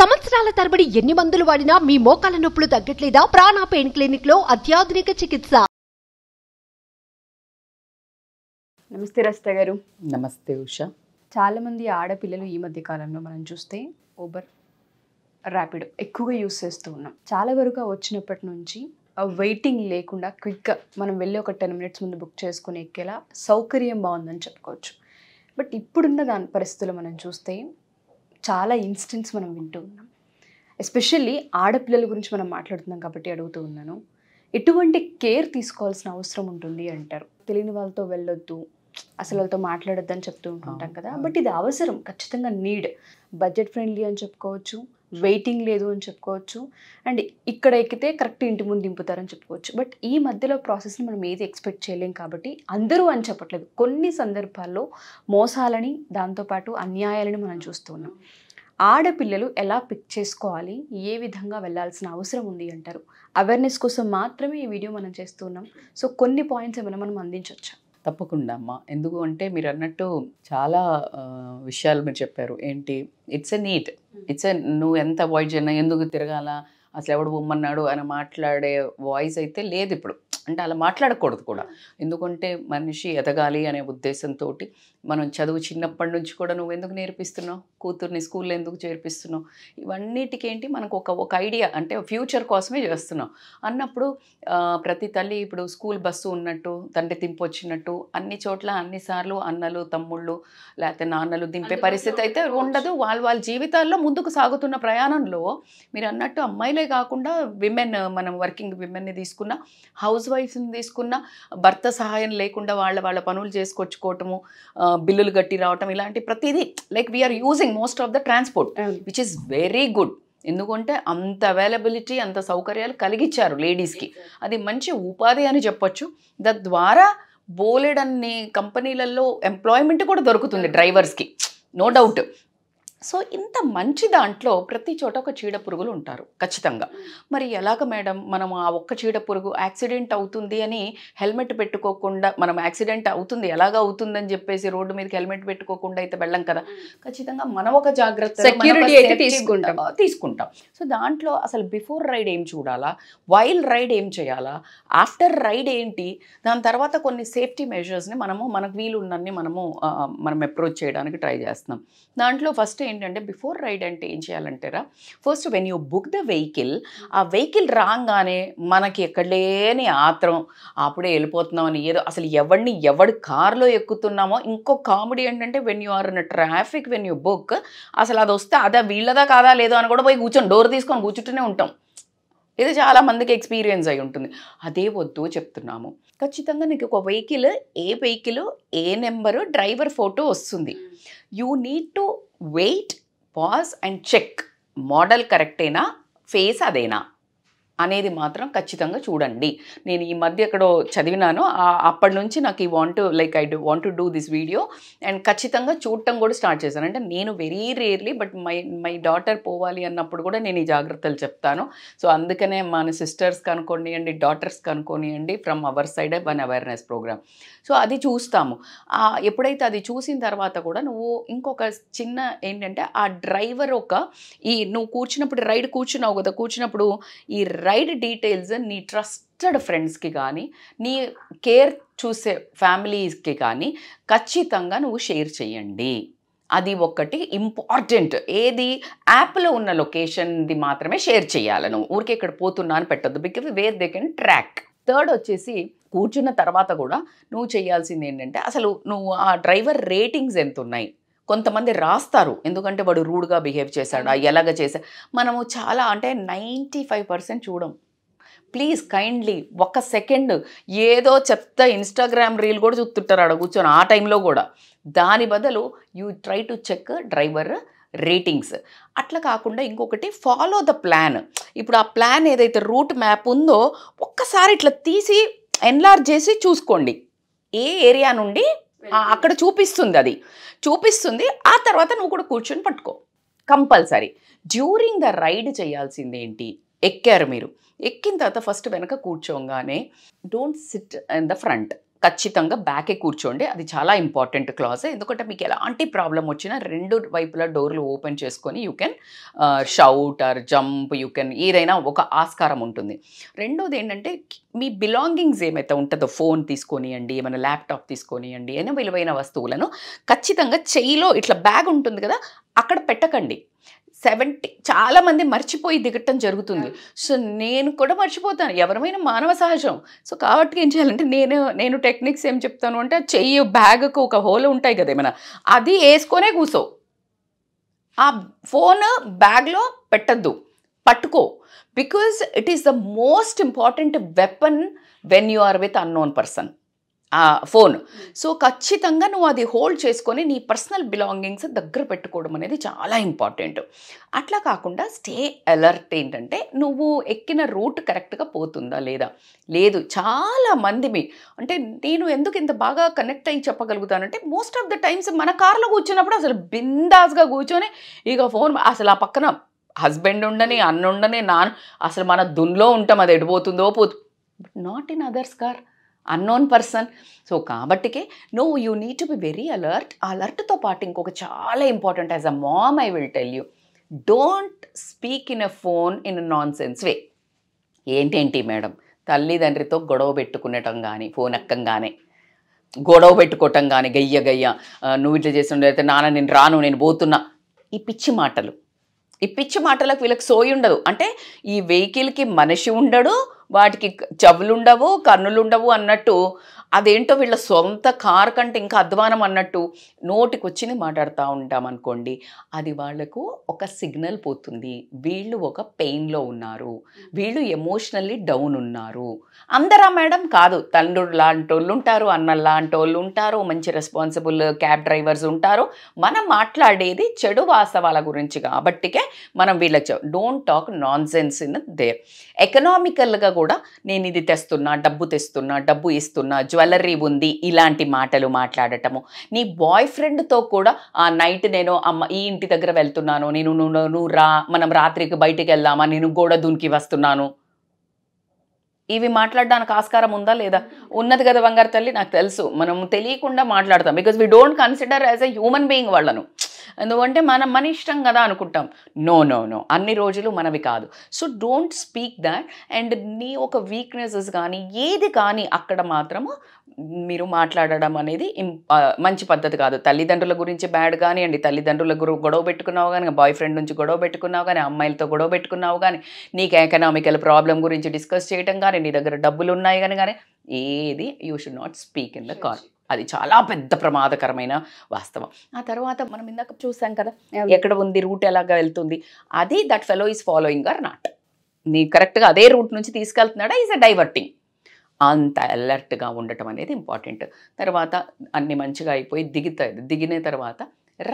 సంవత్సరాల తరబడి ఎన్ని మందులు వాడినా మీ మోకాల నొప్పులు తగ్గట్లేదా? ప్రాణ పెయిన్ క్లినిక్ లో అత్యాధునిక చికిత్స. నమస్తే రస్తా గారు. నమస్తే ఉషా. చాలామంది ఆడపిల్లలు ఈ మధ్య కాలంలో మనం చూస్తే ఊబర్, ర్యాపిడో ఎక్కువగా యూస్ చేస్తూ ఉన్నాం. చాలా వరకు వచ్చినప్పటి నుంచి వెయిటింగ్ లేకుండా క్విక్గా మనం వెళ్ళి ఒక 10 minutes ముందు బుక్ చేసుకుని ఎక్కేలా సౌకర్యం బాగుందని చెప్పుకోవచ్చు. బట్ ఇప్పుడున్న దాని పరిస్థితులు మనం చూస్తే చాలా ఇన్స్టెంట్స్ మనం వింటూ ఉన్నాం. ఎస్పెషల్లీ ఆడపిల్లల గురించి మనం మాట్లాడుతున్నాం కాబట్టి అడుగుతూ ఉన్నాను, ఎటువంటి కేర్ తీసుకోవాల్సిన అవసరం ఉంటుంది అంటారు? తెలియని వాళ్ళతో వెళ్ళొద్దు, అసలు వాళ్ళతో మాట్లాడొద్దు అని చెప్తూ ఉంటుంటాం కదా. బట్ ఇది అవసరం, ఖచ్చితంగా నీడ్. బడ్జెట్ ఫ్రెండ్లీ అని చెప్పుకోవచ్చు, వెయిటింగ్ లేదు అని చెప్పుకోవచ్చు, అండ్ ఇక్కడ ఎక్కితే కరెక్ట్ ఇంటి ముందు దింపుతారని చెప్పుకోవచ్చు. బట్ ఈ మధ్యలో ప్రాసెస్ని మనం ఏది ఎక్స్పెక్ట్ చేయలేం కాబట్టి అందరూ అని చెప్పట్లేదు, కొన్ని సందర్భాల్లో మోసాలని దాంతోపాటు అన్యాయాలని మనం చూస్తూ ఉన్నాం. ఆడపిల్లలు ఎలా పిక్ చేసుకోవాలి, ఏ విధంగా వెళ్ళాల్సిన అవసరం ఉంది అంటారు? అవేర్నెస్ కోసం మాత్రమే ఈ వీడియో మనం చేస్తున్నాం. సో కొన్ని పాయింట్స్ ఏమైనా మనం అందించవచ్చా? తప్పకుండా అమ్మ. ఎందుకు అంటే మీరు అన్నట్టు చాలా విషయాలు మీరు చెప్పారు. ఏంటి, ఇట్స్ ఎ నీడ్, నువ్వు ఎంత అవాయిడ్ చేయనా, ఎందుకు తిరగాల, అసలు ఎవడు బొమ్మన్నాడు అని మాట్లాడే వాయిస్ అయితే లేదు ఇప్పుడు. అంటే అలా మాట్లాడకూడదు కూడా. ఎందుకంటే మనిషి ఎదగాలి అనే ఉద్దేశంతో మనం చదువు చిన్నప్పటి నుంచి కూడా నువ్వు ఎందుకు నేర్పిస్తున్నావు, కూతుర్ని స్కూల్లో ఎందుకు చేర్పిస్తున్నావు, ఇవన్నిటికి ఏంటి మనకు ఒక ఐడియా, అంటే ఫ్యూచర్ కోసమే చేస్తున్నావు అన్నప్పుడు ప్రతి తల్లి ఇప్పుడు స్కూల్ బస్సు ఉన్నట్టు తండ్రి దింపొచ్చినట్టు అన్ని చోట్ల అన్నిసార్లు అన్నలు తమ్ముళ్ళు లేకపోతే నాన్నలు దింపే పరిస్థితి అయితే ఉండదు. వాళ్ళ జీవితాల్లో ముందుకు సాగుతున్న ప్రయాణంలో మీరు అన్నట్టు అమ్మాయిలే కాకుండా విమెన్, మనం వర్కింగ్ విమెన్ని తీసుకున్న, హౌస్ వైఫ్ని తీసుకున్న, భర్త సహాయం లేకుండా వాళ్ళ పనులు చేసుకొచ్చుకోవటము, బిల్లులు కట్టి రావటం, ఇలాంటి ప్రతిదీ like we are using most of the transport, which is very good. ఎందుకంటే అంత అవైలబిలిటీ, అంత సౌకర్యాలు కలిగించారు లేడీస్కి. అది మంచి ఉపాధి అని చెప్పొచ్చు. తద్వారా బోలెడన్ని కంపెనీలలో ఎంప్లాయ్మెంట్ కూడా దొరుకుతుంది డ్రైవర్స్కి, నో డౌట్. సో ఇంత మంచి దాంట్లో ప్రతి చోట ఒక చీడ పురుగులు ఉంటారు ఖచ్చితంగా. మరి ఎలాగ మేడం మనం ఆ ఒక్క చీడ పురుగు యాక్సిడెంట్ అవుతుంది అని హెల్మెట్ పెట్టుకోకుండా, మనం యాక్సిడెంట్ అవుతుంది ఎలాగ అవుతుందని చెప్పేసి రోడ్డు మీదకి హెల్మెట్ పెట్టుకోకుండా అయితే వెళ్ళం కదా. ఖచ్చితంగా మనం ఒక జాగ్రత్త సెక్యూరిటీ అయితే తీసుకుంటాం. సో దాంట్లో అసలు బిఫోర్ రైడ్ ఏం చూడాలా, వైల్ రైడ్ ఏం చేయాలా, ఆఫ్టర్ రైడ్ ఏంటి, దాని తర్వాత కొన్ని సేఫ్టీ మెజర్స్ని మనకు వీలు ఉన్నన్ని మనం అప్రోచ్ చేయడానికి ట్రై చేస్తున్నాం. దాంట్లో ఫస్ట్ ఏంటంటే బిఫోర్ రైడ్ అంటే ఏం చేయాలంటారా, first when you book the vehicle, ఆ వెహికల్ రాగానే మనకి ఎక్కడ లేని ఆత్రం, అప్పుడే వెళ్ళిపోతున్నాం అని ఏదో, అసలు ఎవడి కార్లో ఎక్కుతున్నామో. ఇంకో కామెడీ ఏంటంటే when you are in traffic, when you book, అసలు అది వస్తే అదా వీళ్ళదా కాదా లేదో అని కూడా పోయి కూర్చొని డోర్ తీసుకొని కూర్చుంటూనే ఉంటాం. ఇది చాలా మందికి ఎక్స్పీరియన్స్ అయి ఉంటుంది. అదే వద్దు చెప్తున్నాము. ఖచ్చితంగా నీకు ఒక వెహికల్, ఏ వెహికల్, ఏ నెంబరు, డ్రైవర్ ఫోటో వస్తుంది. You need to wait, pause and check, model కరెక్టేనా, ఫేస్ అదేనా అనేది మాత్రం ఖచ్చితంగా చూడండి. నేను ఈ మధ్య ఎక్కడో చదివినాను, అప్పటి నుంచి నాకు I want to do this video and ఖచ్చితంగా చూడటం కూడా స్టార్ట్ చేశాను. అంటే నేను very rarely, but my daughter పోవాలి అన్నప్పుడు కూడా నేను ఈ జాగ్రత్తలు చెప్తాను. సో అందుకనే మన సిస్టర్స్ కనుకోనియండి, డాటర్స్ కనుకోనియండి, from our side one awareness programme. So అది చూస్తాము. ఎప్పుడైతే అది చూసిన తర్వాత కూడా నువ్వు ఇంకొక చిన్న ఏంటంటే, ఆ డ్రైవర్ నువ్వు కూర్చున్నప్పుడు, రైడ్ కూర్చున్నావు కదా, కూర్చున్నప్పుడు ఈ రైడ్ డీటెయిల్స్ నీ ట్రస్టెడ్ ఫ్రెండ్స్కి కానీ, నీ కేర్ చూసే ఫ్యామిలీస్కి కానీ ఖచ్చితంగా నువ్వు షేర్ చేయండి. అది ఒకటి ఇంపార్టెంట్. ఏది, యాప్లో ఉన్న లొకేషన్ది మాత్రమే షేర్ చేయాలి. నువ్వు ఊరికే ఇక్కడ పోతున్నా అని పెట్టద్దు, because where they can track. Third వచ్చేసి కూర్చున్న తర్వాత కూడా నువ్వు చేయాల్సింది ఏంటంటే, అసలు నువ్వు ఆ డ్రైవర్ రేటింగ్స్ ఎంత ఉన్నాయి. కొంతమంది రాస్తారు, ఎందుకంటే వాడు రూడ్గా బిహేవ్ చేశాడా, ఎలాగ చేశా. మనము చాలా అంటే 95% చూడం. ప్లీజ్ కైండ్లీ ఒక్క సెకండ్ ఏదో చెత్త ఇన్స్టాగ్రామ్ రీల్ కూడా చూస్తుంటారు ఆడ కూర్చొని ఆ టైంలో కూడా. దాని బదులు you try to check driver ratings. అట్లా కాకుండా ఇంకొకటి, ఫాలో ద ప్లాన్. ఇప్పుడు ఆ ప్లాన్ ఏదైతే రూట్ మ్యాప్ ఉందో ఒక్కసారి ఇట్లా తీసి ఎన్లార్జ్ చేసి చూసుకోండి. ఏ ఏరియా నుండి అక్కడ చూపిస్తుంది. ఆ తర్వాత నువ్వు కూడా కూర్చొని పట్టుకో. కంపల్సరీ డ్యూరింగ్ ద రైడ్ చేయాల్సింది ఏంటి, ఎక్కారు మీరు, ఎక్కిన తర్వాత ఫస్ట్ వెనక కూర్చోగానే don't sit in the front. ఖచ్చితంగా బ్యాకే కూర్చోండి. అది చాలా ఇంపార్టెంట్ క్లాజ్. ఎందుకంటే మీకు ఎలాంటి ప్రాబ్లం వచ్చినా 2 వైపులా డోర్లు ఓపెన్ చేసుకొని you can shout or jump, you can ఏదైనా ఒక ఆస్కారం ఉంటుంది. రెండోది ఏంటంటే మీ బిలాంగింగ్స్ ఏమైతే ఉంటుందో, ఫోన్ తీసుకొనియండి, ఏమైనా ల్యాప్టాప్ తీసుకొనియండి, ఏమైనా విలువైన వస్తువులను ఖచ్చితంగా చెయ్యిలో ఇట్లా బ్యాగ్ ఉంటుంది కదా అక్కడ పెట్టకండి. చాలామంది మర్చిపోయి దిగటం జరుగుతుంది. సో నేను కూడా మర్చిపోతాను, ఎవరమైనా మానవ సహజం. సో కాబట్టి ఏం చేయాలంటే నేను టెక్నిక్స్ ఏం చెప్తాను అంటే చెయ్యి బ్యాగ్కు ఒక హోల్ ఉంటాయి కదా ఏమైనా, అది వేసుకొనే కూసో. ఆ ఫోన్ బ్యాగ్లో పెట్టద్దు, పట్టుకో. Because it is the most important weapon when you are with unknown person, ఆ ఫోన్. సో ఖచ్చితంగా నువ్వు అది హోల్డ్ చేసుకొని నీ పర్సనల్ బిలాంగింగ్స్ దగ్గర పెట్టుకోవడం అనేది చాలా ఇంపార్టెంట్. అట్లా కాకుండా స్టే అలర్ట్. ఏంటంటే నువ్వు ఎక్కిన రూట్ కరెక్ట్గా పోతుందా లేదా, లేదు. చాలామంది అంటే నేను ఎందుకు ఇంత బాగా కనెక్ట్ అయ్యి చెప్పగలుగుతానంటే మోస్ట్ ఆఫ్ ద టైమ్స్ మన కార్లో కూర్చున్నప్పుడు అసలు బిందాస్గా కూర్చొని ఇక ఫోన్, అసలు ఆ పక్కన హస్బెండ్ ఉండని, అన్న ఉండని, అసలు మన దున్లో ఉంటాం, అది ఎడిపోతుందో not in others car, unknown person. So కాబట్టికే you need to be very alert. అలర్ట్తో పాటు ఇంకొక చాలా important, as a mom I will tell you, don't speak in a phone in a nonsense way. ఏంటేంటి madam, తల్లిదండ్రితో గొడవ పెట్టుకునేటం కానీ, phone ఎక్కంగానే గొడవ పెట్టుకోవటం కానీ, గయ్య నువ్వు ఇట్లా చేస్తుండే, అయితే నాన్న నేను రాను, నేను పోతున్నా, ఈ పిచ్చి మాటలకు వీళ్ళకి సోయి ఉండదు. అంటే ఈ వెహికల్కి మనిషి ఉండడు, వాటికి చెవులుండవు, కన్నులుండవు అన్నట్టు, అదేంటో వీళ్ళ సొంత కారు కంటే ఇంకా అధ్వానం అన్నట్టు నోటికి వచ్చింది మాట్లాడుతూ ఉంటాం అనుకోండి, అది వాళ్లకు ఒక సిగ్నల్ పోతుంది, వీళ్ళు ఒక పెయిన్లో ఉన్నారు, వీళ్ళు ఎమోషనల్లీ డౌన్ ఉన్నారు. అందరా మేడం కాదు, తండ్రులు లాంటి వాళ్ళు ఉంటారు, అన్నలు లాంటి వాళ్ళు ఉంటారు, మంచి రెస్పాన్సిబుల్ క్యాబ్ డ్రైవర్స్ ఉంటారు. మనం మాట్లాడేది చెడు వాస్తవాల గురించి కాబట్టికే మనం వీళ్ళకి don't talk nonsense in there. ఎకనామికల్గా కూడా నేను ఇది తెస్తున్నా, డబ్బు ఇస్తున్నా, జ్యువెలరీ ఉంది, ఇలాంటి మాటలు మాట్లాడటము. నీ బాయ్ ఫ్రెండ్తో కూడా ఆ నైట్ నేను ఈ ఇంటి దగ్గర వెళ్తున్నాను, నువ్వు రా, మనం రాత్రికి బయటికి వెళ్దామా, నేను గోడ దునికి వస్తున్నాను, ఇవి మాట్లాడడానికి ఆస్కారం ఉందా లేదా? ఉన్నది కదా బంగారు తల్లి, నాకు తెలుసు. మనం తెలియకుండా మాట్లాడతాం, because we don't consider as a human being వాళ్ళను. ఎందుకంటే మన ఇష్టం కదా అనుకుంటాం. నో, అన్ని రోజులు మనవి కాదు. So don't speak that. And నీ ఒక వీక్నెసెస్ కానీ ఏది కానీ అక్కడ మాత్రము మీరు మాట్లాడడం అనేది మంచి పద్ధతి కాదు. తల్లిదండ్రుల గురించి బ్యాడ్ కానివ్వండి, తల్లిదండ్రుల గొడవ పెట్టుకున్నావు కానీ, బాయ్ ఫ్రెండ్ నుంచి గొడవ పెట్టుకున్నావు కానీ, అమ్మాయిలతో గొడవ పెట్టుకున్నావు కానీ, నీకు ఎకనామికల్ ప్రాబ్లం గురించి డిస్కస్ చేయడం కానీ, నీ దగ్గర డబ్బులు ఉన్నాయి కానీ ఏది you should not speak in the car. అది చాలా పెద్ద ప్రమాదకరమైన వాస్తవం. ఆ తర్వాత మనం ఇందాక చూసాం కదా, ఎక్కడ ఉంది రూట్, ఎలాగా వెళ్తుంది, అది that fellow is following or not. నీ కరెక్ట్గా అదే రూట్ నుంచి తీసుకెళ్తున్నాడా, ఈజ్ అ డైవర్టింగ్. అంత అలర్ట్గా ఉండటం అనేది ఇంపార్టెంట్. తర్వాత అన్ని మంచిగా అయిపోయి దిగిన తర్వాత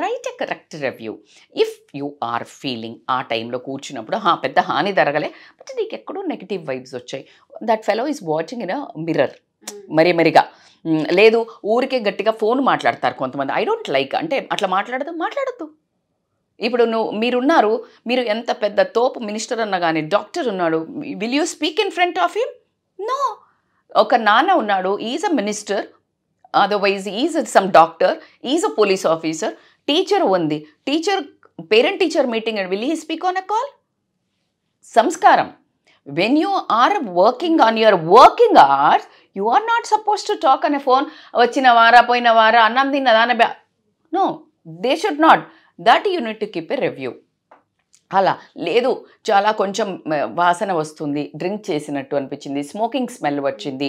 write a correct review. If you are feeling ఆ టైంలో కూర్చున్నప్పుడు పెద్ద హాని జరగలే, బట్ నీకు ఎక్కడో నెగిటివ్ వైబ్స్ వచ్చాయి, that fellow is watching in a mirror. మరిగా లేదు, ఊరికే గట్టిగా ఫోన్ మాట్లాడతారు కొంతమంది. I don't like. అంటే అట్లా మాట్లాడద్దు. ఇప్పుడు మీరున్నారు, మీరు ఎంత పెద్ద తోపు మినిస్టర్ అన్నా కానీ, డాక్టర్ ఉన్నాడు, will you speak in front of him? No. ఒక నాన్న ఉన్నాడు, is a minister, otherwise is some doctor, is a police officer, teacher ఉంది, parent teacher meeting, and will he speak on a call? సంస్కారం. When you are working on your working hours, you are not supposed to talk on a phone. వచ్చిన వారా, పోయిన వారా, అన్నం తిన్నదాన no, they should not. That you need to keep a review. అలా లేదు, చాలా కొంచెం వాసన వస్తుంది, డ్రింక్ చేసినట్టు అనిపించింది, స్మోకింగ్ స్మెల్ వచ్చింది,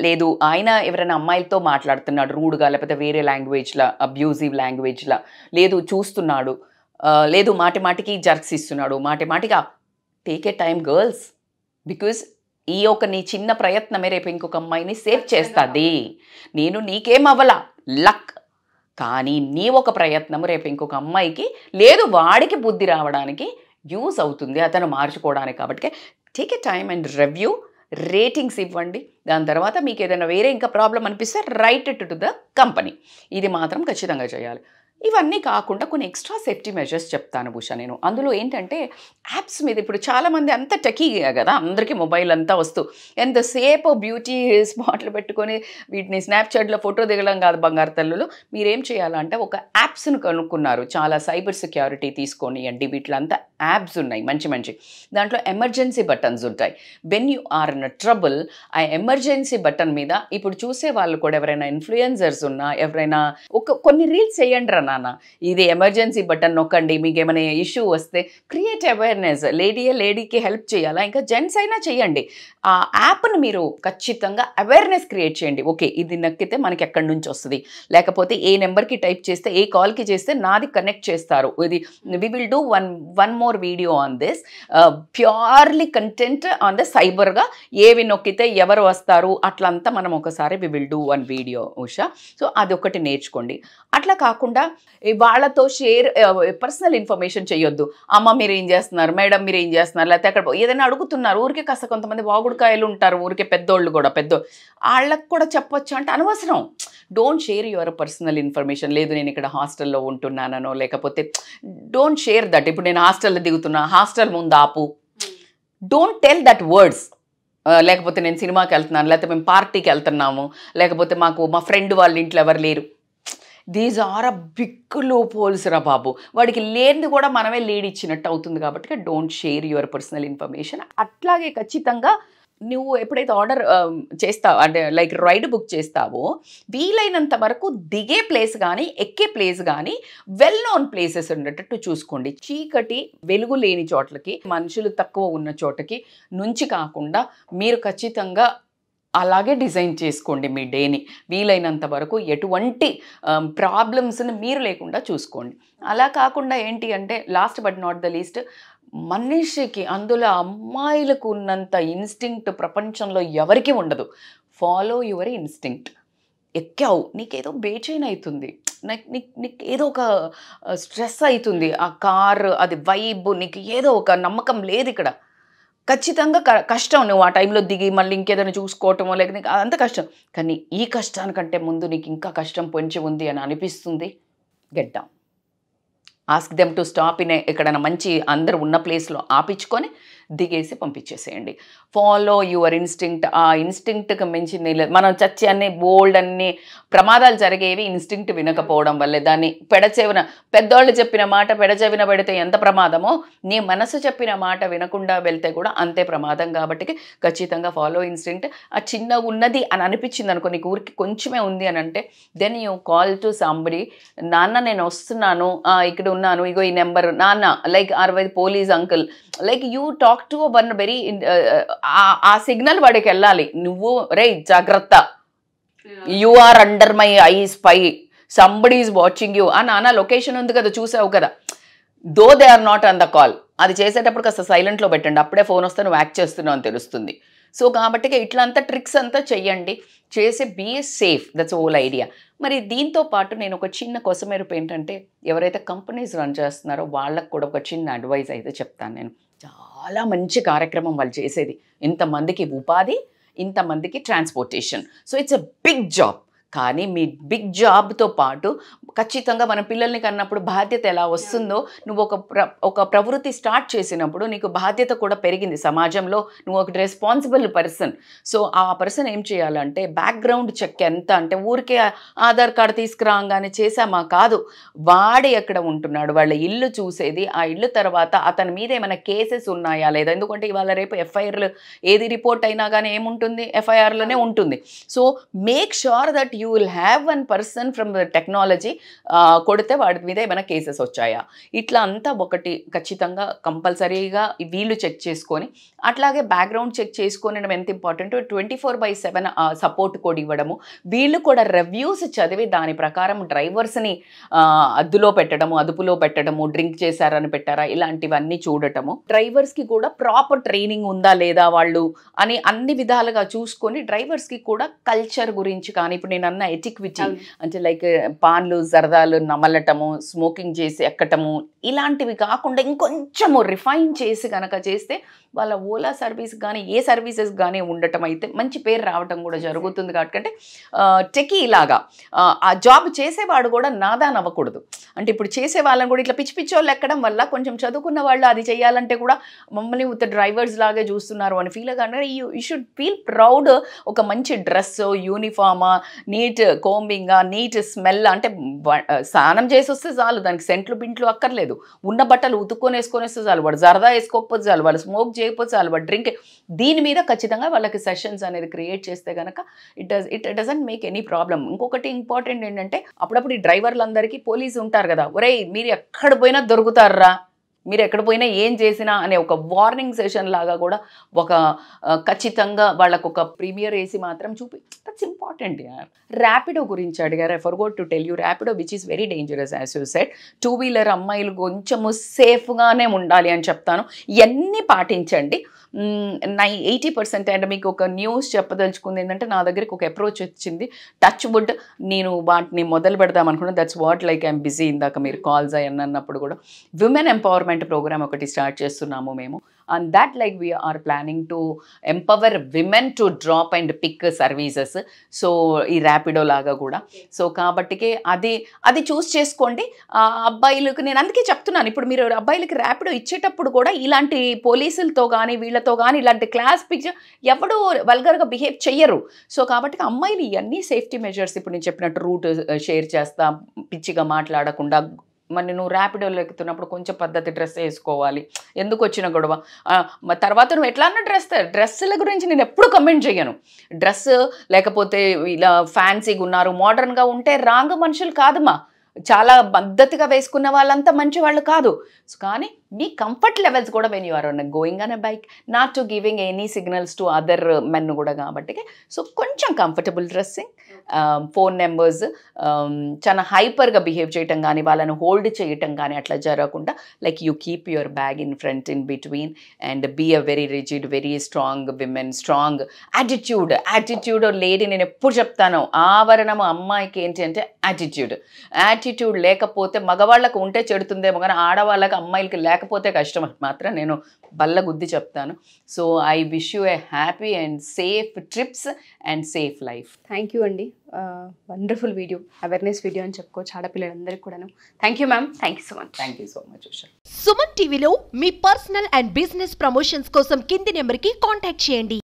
లేదు ఆయన ఎవరైనా అమ్మాయిలతో మాట్లాడుతున్నాడు రూడ్గా, లేకపోతే వేరే లాంగ్వేజ్లా, అబ్యూజివ్ లాంగ్వేజ్లా, లేదు చూస్తున్నాడు, లేదు మాటికి జర్క్స్ ఇస్తున్నాడు, మాటిగా. Take a time girls, because ఈ ఒక నీ చిన్న ప్రయత్నమే రేపు ఇంకొక అమ్మాయిని సేవ్ చేస్తుంది. నీకేం అవ్వలా, లక్, కానీ నీ ఒక ప్రయత్నము రేపు ఇంకొక అమ్మాయికి, లేదు వాడికి బుద్ధి రావడానికి యూజ్ అవుతుంది, అతను మార్చుకోవడానికి. కాబట్టి take a time and review, ratings ఇవ్వండి. దాని తర్వాత మీకు ఏదైనా వేరే ఇంకా ప్రాబ్లం అనిపిస్తే right it to the company. ఇది మాత్రం ఖచ్చితంగా చేయాలి. ఇవన్నీ కాకుండా కొన్ని ఎక్స్ట్రా సేఫ్టీ మెజర్స్ చెప్తాను భూష నేను. అందులో ఏంటంటే యాప్స్ మీద ఇప్పుడు చాలామంది అంత టెకీ కదా, అందరికీ మొబైల్ అంతా వస్తూ ఎంతసేపు బ్యూటీ స్పాట్లు పెట్టుకొని వీటిని స్నాప్చాట్లో ఫోటో దిగడం కాదు బంగారు తల్లులు. మీరేం చేయాలంటే ఒక యాప్స్ను కనుక్కున్నారు, చాలా సైబర్ సెక్యూరిటీ తీసుకొని అండి, వీటిలంతా యాప్స్ ఉన్నాయి మంచి మంచి. దాంట్లో ఎమర్జెన్సీ బటన్స్ ఉంటాయి. When you are in trouble ఆ ఎమర్జెన్సీ బటన్ మీద ఇప్పుడు చూసే వాళ్ళు కూడా ఎవరైనా ఇన్ఫ్లుయెన్సర్స్ ఉన్నా, ఎవరైనా కొన్ని రీల్స్ చేయండి రా నాన్న, ఇది ఎమర్జెన్సీ బటన్ నొక్కండి, మీకు ఏమైనా ఇష్యూ వస్తే క్రియేట్ అవేర్నెస్. లేడీకి హెల్ప్ చేయాలా, ఇంకా జెంట్స్ అయినా చేయండి. ఆ యాప్ను మీరు ఖచ్చితంగా అవేర్నెస్ క్రియేట్ చేయండి. ఓకే, ఇది నొక్కితే మనకి ఎక్కడి నుంచి వస్తుంది, లేకపోతే ఏ నెంబర్కి టైప్ చేస్తే, ఏ కాల్కి చేస్తే నాది కనెక్ట్ చేస్తారు. ఇది we will do one more video on this, purely content on the సైబర్గా ఏవి నొక్కితే ఎవరు వస్తారు అట్లంతా మనం ఒకసారి we will do one video Usha. So అదొకటి నేర్చుకోండి. అట్లా కాకుండా వాళ్ళతో పర్సనల్ ఇన్ఫర్మేషన్ చేయొద్దు. అమ్మ మీరు ఏం చేస్తున్నారు, మేడం మీరు ఏం చేస్తున్నారు, లేకపోతే అక్కడ ఏదైనా అడుగుతున్నారు ఊరికే కాస్త కొంతమంది వాగుడుకాయలు ఉంటారు ఊరికే పెద్దోళ్ళు కూడా వాళ్ళకు కూడా చెప్పొచ్చు అంటే అనవసరం. Don't share your personal information. లేదు నేను ఇక్కడ హాస్టల్లో ఉంటున్నానో, లేకపోతే డోంట్ షేర్ దట్. ఇప్పుడు నేను హాస్టల్లో దిగుతున్నా, హాస్టల్ ముందు ఆపు, డోంట్ టెల్ దట్ వర్డ్స్. లేకపోతే నేను సినిమాకి వెళ్తున్నాను, లేకపోతే మేము పార్టీకి వెళ్తున్నాము, లేకపోతే మా ఫ్రెండ్ వాళ్ళ ఇంట్లో ఎవరు లేరు. These are a big loopholes రా బాబు. వాడికి లేనిది కూడా మనమే లీడ్ ఇచ్చినట్టు అవుతుంది. కాబట్టి don't share your personal information. అట్లాగే ఖచ్చితంగా నువ్వు ఎప్పుడైతే ఆర్డర్ చేస్తావు అంటే లైక్ రైడ్ బుక్ చేస్తావో, వీలైనంత వరకు దిగే ప్లేస్ కానీ ఎక్కే ప్లేస్ కానీ వెల్ నోన్ ప్లేసెస్ ఉండేటట్టు చూసుకోండి. చీకటి వెలుగు లేని చోట్లకి, మనుషులు తక్కువ ఉన్న చోటకి నుంచి కాకుండా మీరు ఖచ్చితంగా అలాగే డిజైన్ చేసుకోండి మీ డేని. వీలైనంత వరకు ఎటువంటి ప్రాబ్లమ్స్ని మీరు లేకుండా చూసుకోండి. అలా కాకుండా ఏంటి అంటే last but not the least, మనిషికి అందులో అమ్మాయిలకు ఉన్నంత ఇన్స్టింక్ట్ ప్రపంచంలో ఎవరికి ఉండదు. Follow your instinct. ఎక్కావు, నీకేదో బేచైన్ అవుతుంది, నీకు ఏదో ఒక స్ట్రెస్ అవుతుంది, ఆ కార్ అది వైబ్, నీకు ఏదో ఒక నమ్మకం లేదు ఇక్కడ, ఖచ్చితంగా కష్టం. నువ్వు ఆ టైంలో దిగి మళ్ళీ ఇంకేదైనా చూసుకోవటమో లేక నీకు అదంతా కష్టం. కానీ ఈ కష్టానికంటే ముందు నీకు ఇంకా కష్టం పొంచి ఉంది అని అనిపిస్తుంది, get down. Ask them to stop in ఎక్కడైనా మంచి అందరు ఉన్న ప్లేస్లో ఆపించుకొని దిగేసి పంపించేసేయండి. Follow your instinct. ఆ ఇన్స్టింక్ట్కి మించి మనం చచ్చి అన్ని బోల్డ్ అన్ని ప్రమాదాలు జరిగేవి ఇన్స్టింక్ట్ వినకపోవడం వల్లే. దాన్ని పెడచెవిన పెద్దోళ్ళు చెప్పిన మాట పెడచెవిన పెడితే ఎంత ప్రమాదమో, నీ మనసు చెప్పిన మాట వినకుండా వెళ్తే కూడా అంతే ప్రమాదం. కాబట్టి ఖచ్చితంగా ఫాలో ఇన్స్టింక్ట్. ఆ చిన్న ఉన్నది అని అనిపించింది అనుకో, నీకు ఊరికి కొంచెమే ఉంది అని అంటే, then you call to somebody. నాన్న నేను వస్తున్నాను, ఇక్కడ ఉన్నాను, ఇగో ఈ నెంబర్ నాన్న, లైక్ అరవై police uncle, like you talk to one very ఆ సిగ్నల్ వాడికి వెళ్ళాలి. నువ్వు రే జాగ్రత్త, you are under my eye spy, somebody is watching you. నాన్న లొకేషన్ ఉంది కదా, చూసావు కదా, though they are not on the call. అది చేసేటప్పుడు కాస్త సైలెంట్లో పెట్టండి, అప్పుడే ఫోన్ వస్తే నువ్వు యాక్ట్ చేస్తున్నావు అని తెలుస్తుంది. సో కాబట్టి ఇట్లా అంతా ట్రిక్స్ అంతా చెయ్యండి, చేసి be safe. That's whole idea. మరి దీంతో పాటు నేను ఒక చిన్న కొసమెరుపు ఏంటంటే, ఎవరైతే కంపెనీస్ రన్ చేస్తున్నారో వాళ్ళకు కూడా ఒక చిన్న అడ్వైస్ అయితే చెప్తాను నేను. చాలా మంచి కార్యక్రమం వాళ్ళు చేసేది. ఇంతమందికి ఉపాధి, ఇంతమందికి transportation. So it's a big job. కానీ మీ బిగ్ జాబ్తో పాటు ఖచ్చితంగా మన పిల్లల్ని కన్నప్పుడు బాధ్యత ఎలా వస్తుందో, నువ్వు ఒక ప్రవృత్తి స్టార్ట్ చేసినప్పుడు నీకు బాధ్యత కూడా పెరిగింది సమాజంలో. నువ్వు ఒక రెస్పాన్సిబుల్ పర్సన్. సో ఆ పర్సన్ ఏం చేయాలంటే బ్యాక్గ్రౌండ్ చెక్ ఎంత అంటే ఊరికే ఆధార్ కార్డు తీసుకురాగానే చేసామా కాదు, వాడు ఎక్కడ ఉంటున్నాడు, వాళ్ళ ఇల్లు చూసేది, ఆ ఇల్లు తర్వాత అతని మీద ఏమైనా కేసెస్ ఉన్నాయా లేదా. ఎందుకంటే ఇవాళ రేపు ఎఫ్ఐఆర్లు ఏది రిపోర్ట్ అయినా కానీ ఏముంటుంది, ఎఫ్ఐఆర్లోనే ఉంటుంది. So make sure that you will have one person from the technology. కొడితే వాడి మీద ఏమైనా కేసెస్ వచ్చాయా, ఇట్లా అంతా ఒకటి ఖచ్చితంగా కంపల్సరీగా వీళ్ళు చెక్ చేసుకొని, అట్లాగే బ్యాక్గ్రౌండ్ చెక్ చేసుకొని ఎంత ఇంపార్టెంట్ 24/7 సపోర్ట్ కోడ్ ఇవ్వడము. వీళ్ళు కూడా రివ్యూస్ చదివి దాని ప్రకారం డ్రైవర్స్ని అదుపులో పెట్టడము, డ్రింక్ చేశారని పెట్టారా, ఇలాంటివన్నీ చూడటము. డ్రైవర్స్కి కూడా ప్రాపర్ ట్రైనింగ్ ఉందా లేదా వాళ్ళు అని అన్ని విధాలుగా చూసుకొని, డ్రైవర్స్కి కూడా కల్చర్ గురించి కానీ, ఇప్పుడు నేను నేనన్న ఎటిక్విటీ అంటే లైక్ పాన్లు జరదాలు నమలటము, స్మోకింగ్ చేసి ఎక్కటము, ఇలాంటివి కాకుండా ఇంకొంచెము రిఫైన్ చేసి కనుక చేస్తే వాళ్ళ ఓలా సర్వీస్ కానీ ఏ సర్వీసెస్ కానీ ఉండటం అయితే మంచి పేరు రావటం కూడా జరుగుతుంది. కాబట్టి టెకీ ఇలాగా ఆ జాబ్ చేసేవాడు కూడా నాదాన్ అవ్వకూడదు. అంటే ఇప్పుడు చేసే వాళ్ళని కూడా ఇట్లా పిచ్చి పిచ్చి వాళ్ళు ఎక్కడం వల్ల కొంచెం చదువుకున్న వాళ్ళు అది చేయాలంటే కూడా మమ్మల్ని ఉత్త డ్రైవర్స్ లాగే చూస్తున్నారు అని ఫీల్ కానీ యూ షుడ్ ఫీల్ ప్రౌడ్. ఒక మంచి డ్రెస్, యూనిఫామా, నీట్ కోంబింగ్, నీట్ స్మెల్, అంటే స్నానం చేసి వస్తే చాలు, దానికి సెంట్లు బింట్లు అక్కర్లేదు. ఉన్న బట్టలు ఉతుక్కొని వేసుకొని వస్తే చాలు, వాడు జరదా వేసుకోకపోతే చాలు, వాళ్ళు స్మోక్ చేయకపోతే చాలు, వాడు డ్రింక్. దీని మీద ఖచ్చితంగా వాళ్ళకి సెషన్స్ అనేది క్రియేట్ చేస్తే కనుక it doesn't make any problem. ఇంకొకటి ఇంపార్టెంట్ ఏంటంటే అప్పుడప్పుడు ఈ డ్రైవర్లందరికీ పోలీసు ఉంటారు కదా, ఒరేయ్ మీరు ఎక్కడ పోయినా దొరుకుతారా, మీరు ఎక్కడ పోయినా ఏం చేసినా అనే ఒక వార్నింగ్ సెషన్ లాగా కూడా ఒక ఖచ్చితంగా వాళ్ళకు ఒక ప్రీమియర్ ఏసీ మాత్రం దట్స్ ఇంపార్టెంట్. ర్యాపిడో గురించి అడిగారు. I forgot to tell you, Rapido which is very dangerous as you said. 2-వీలర్ అమ్మాయిలు కొంచెము సేఫ్గానే ఉండాలి అని చెప్తాను. ఇవన్నీ పాటించండి. 80%. అండ్ మీకు ఒక న్యూస్ చెప్పదలుచుకుంది ఏంటంటే, నా దగ్గరికి ఒక అప్రోచ్ వచ్చింది, టచ్ వుడ్ నేను వాటిని మొదలు పెడదాం అనుకున్నాను. That's what like I'm busy. ఇందాక మీరు కాల్స్ అన్నప్పుడు కూడా విమెన్ ఎంపవర్మెంట్ ప్రోగ్రామ్ ఒకటి స్టార్ట్ చేస్తున్నాము మేము. And that like we are planning to empower women to drop and pick services. So ఈ ర్యాపిడో లాగా కూడా. సో కాబట్టికే అది చూస్ చేసుకోండి. అబ్బాయిలకు నేను అందుకే చెప్తున్నాను, ఇప్పుడు మీరు అబ్బాయిలకి ర్యాపిడో ఇచ్చేటప్పుడు కూడా ఇలాంటి పోలీసులతో కానీ వీళ్ళతో కానీ ఇలాంటి క్లాస్ పిక్చర్ ఎవడూ వల్గర్గా బిహేవ్ చెయ్యరు. సో కాబట్టి అమ్మాయిలు ఇవన్నీ సేఫ్టీ మెజర్స్ ఇప్పుడు నేను చెప్పినట్టు రూట్ షేర్ చేస్తా, పిచ్చిగా మాట్లాడకుండా, మరి నువ్వు ర్యాపిడోలో ఎక్కుతున్నప్పుడు కొంచెం పద్ధతి డ్రెస్ వేసుకోవాలి, ఎందుకు వచ్చిన గొడవ. తర్వాత నువ్వు ఎట్లా అన్న డ్రెస్సుల గురించి నేను ఎప్పుడు కమెంట్ చేయను. డ్రెస్ లేకపోతే ఇలా ఫ్యాన్సీగా ఉన్నారు, మోడర్న్గా ఉంటే రాంగ్ మనుషులు కాదమ్మా. చాలా పద్ధతిగా వేసుకున్న వాళ్ళంతా మంచి వాళ్ళు కాదు. కానీ మీ కంఫర్ట్ లెవెల్స్ కూడా when you are going on a bike, not to giving any signals to other men కూడా. కాబట్టి సో కొంచెం కంఫర్టబుల్ డ్రెస్సింగ్, ఫోన్ నెంబర్స్ చాలా హైపర్గా బిహేవ్ చేయటం కానీ వాళ్ళని హోల్డ్ చేయటం కానీ అట్లా జరగకుండా like you keep your bag in front in between and be a very rigid, very strong women. Strong attitude lady నేను ఎప్పుడు చెప్తాను, ఆవరణము అమ్మాయికి ఏంటి అంటే యాటిట్యూడ్ లేకపోతే మగవాళ్ళకు ఉంటే చెడుతుందేమో కానీ ఆడవాళ్ళకి అమ్మాయిలకి లేకపోతే కష్టం మాత్రం నేను బల్ల గుద్ది చెప్తాను. So I wish you A happy and safe trips and safe life. Thank you అండి. వండర్ఫుల్ వీడియో, అవేర్నెస్ వీడియో అని చెప్పుకోవచ్చు ఆడపిల్లలందరికీ కూడాను. Thank you ma'am. Thank you so much. Usha. Suman టీవీలో మీ పర్సనల్ అండ్ బిజినెస్ ప్రమోషన్స్ కోసం కింది నెంబర్కి కాంటాక్ట్ చేయండి.